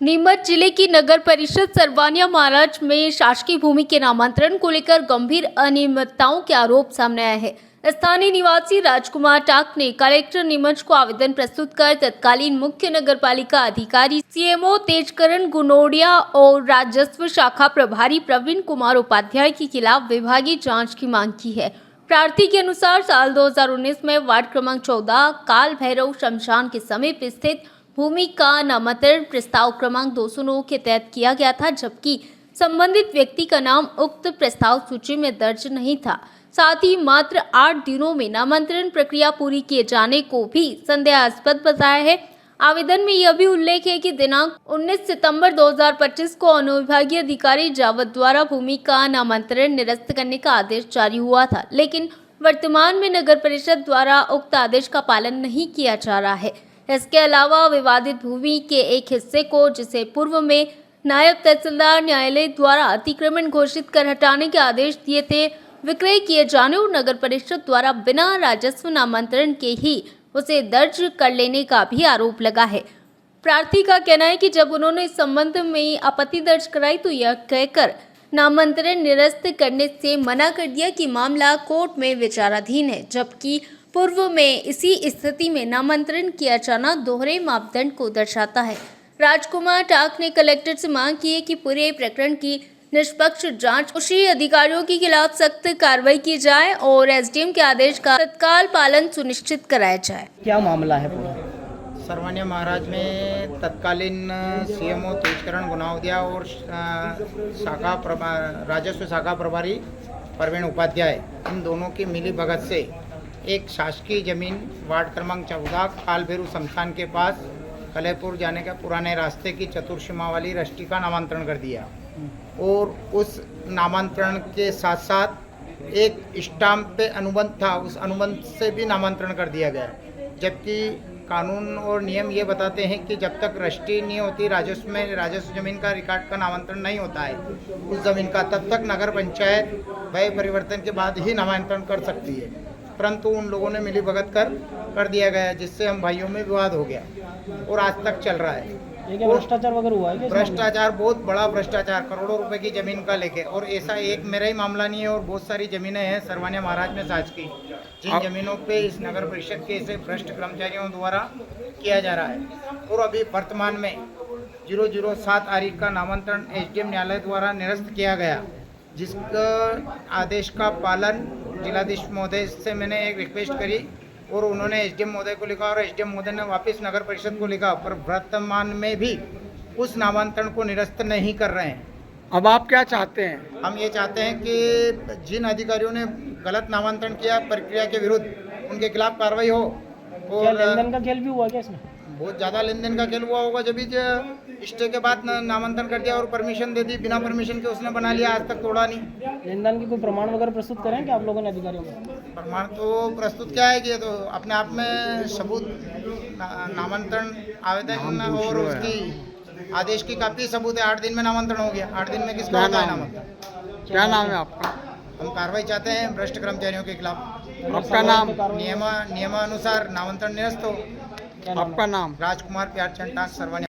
नीमच जिले की नगर परिषद सरवानिया महाराज में शासकीय भूमि के नामांतरण को लेकर गंभीर अनियमितताओं के आरोप सामने आए हैं। स्थानीय निवासी राजकुमार टाक ने कलेक्टर नीमच को आवेदन प्रस्तुत कर तत्कालीन मुख्य नगरपालिका अधिकारी सीएमओ तेजकरण गुनोडिया और राजस्व शाखा प्रभारी प्रवीण कुमार उपाध्याय के खिलाफ विभागीय जाँच की मांग की है। प्रार्थी के अनुसार साल 2019 में वार्ड क्रमांक 14 काल भैरव शमशान के समीप स्थित भूमि का नामांतरण प्रस्ताव क्रमांक 209 के तहत किया गया था, जबकि संबंधित व्यक्ति का नाम उक्त प्रस्ताव सूची में दर्ज नहीं था। साथ ही मात्र 8 दिनों में नामांतरण प्रक्रिया पूरी किए जाने को भी संदेहास्पद बताया है। आवेदन में यह भी उल्लेख है कि दिनांक 19 सितंबर 2025 को अनुविभागीय अधिकारी जावद द्वारा भूमि का नामांतरण निरस्त करने का आदेश जारी हुआ था, लेकिन वर्तमान में नगर परिषद द्वारा उक्त आदेश का पालन नहीं किया जा रहा है। इसके अलावा विवादित भूमि के एक हिस्से को, जिसे पूर्व में नायब तहसीलदार न्यायालय द्वारा अतिक्रमण घोषित कर हटाने के आदेश दिए थे, विक्रय किए जाने और नगर परिषद द्वारा बिना राजस्व नामांतरण के ही उसे दर्ज कर लेने का भी आरोप लगा है। प्रार्थी का कहना है कि जब उन्होंने इस संबंध में आपत्ति दर्ज कराई तो यह कहकर नामांतरण निरस्त करने से मना कर दिया कि मामला कोर्ट में विचाराधीन है, जबकि पूर्व में इसी स्थिति में नामांतरण किया जाना दोहरे मापदंड को दर्शाता है। राजकुमार टाक ने कलेक्टर से मांग की है कि पूरे प्रकरण की निष्पक्ष जांच, दोषी अधिकारियों के खिलाफ सख्त कार्रवाई की जाए और एसडीएम के आदेश का तत्काल पालन सुनिश्चित कराया जाए। क्या मामला है पूरा? सरवानिया महाराज में तत्कालीन सीएमओ तेजकरण गुनोडिया और राजस्व शाखा प्रभारी प्रवीण उपाध्याय, इन दोनों की मिली भगत से एक शासकीय जमीन वार्ड क्रमांक 14 कालभैरव शमशान के पास कलेपुर जाने का पुराने रास्ते की चतुर्सीमा वाली रस्टी का नामांतरण कर दिया और उस नामांतरण के साथ साथ एक स्टाम्प पे अनुबंध था, उस अनुबंध से भी नामांतरण कर दिया गया, जबकि कानून और नियम ये बताते हैं कि जब तक रजिस्ट्री नहीं होती राजस्व जमीन का रिकॉर्ड का नामांतरण नहीं होता है उस जमीन का, तब तक नगर पंचायत व्यय परिवर्तन के बाद ही नामांतरण कर सकती है। परंतु उन लोगों ने मिली भगत कर दिया गया, जिससे हम भाइयों में विवाद हो गया और आज तक चल रहा है। ये क्या भ्रष्टाचार वगैरह हुआ है क्या? भ्रष्टाचार, बहुत बड़ा भ्रष्टाचार, करोड़ों रुपए की जमीन का लेके, और ऐसा एक मेरा ही मामला नहीं है और बहुत सारी जमीनें हैं सरवानिया महाराज में साज की, जिन जमीनों पे इस नगर परिषद के ऐसे भ्रष्ट कर्मचारियों द्वारा किया जा रहा है। और अभी वर्तमान में 007 तारीख का नामांतरण एसडीएम न्यायालय द्वारा निरस्त किया गया, जिसका आदेश का पालन जिलाधीश महोदय से मैंने एक रिक्वेस्ट करी और उन्होंने एसडीएम महोदय को लिखा और एसडीएम महोदय ने वापस नगर परिषद को लिखा, पर वर्तमान में भी उस नामांतरण को निरस्त नहीं कर रहे हैं। अब आप क्या चाहते हैं? हम ये चाहते हैं कि जिन अधिकारियों ने गलत नामांतरण किया प्रक्रिया के विरुद्ध, उनके खिलाफ कार्रवाई हो। क्या लेन देन का खेल भी हुआ क्या इसमें? बहुत ज़्यादा लेन देन का खेल हुआ होगा, जब स्टे के बाद नामांतरण कर दिया और परमिशन दे दी, बिना परमिशन के उसने बना लिया, आज तक तोड़ा नहीं। लेन देन की कोई प्रमाण वगैरह प्रस्तुत करें क्या आप लोगों ने अधिकारियों को? प्रमाण तो प्रस्तुत क्या है कि ये तो अपने आप में सबूत, नामांतरण आवेदन और उसकी आदेश की काफी सबूत है। 8 दिन में नामांतरण हो गया, 8 दिन में किसका होता है नामांतरण? क्या नाम है आपका? हम कार्रवाई चाहते हैं भ्रष्ट कर्मचारियों के खिलाफ। आपका नाम? नियमानुसार नामांतरण निरस्त हो। आपका नाम? राजकुमार प्यारचंद टाक, सरवानिया।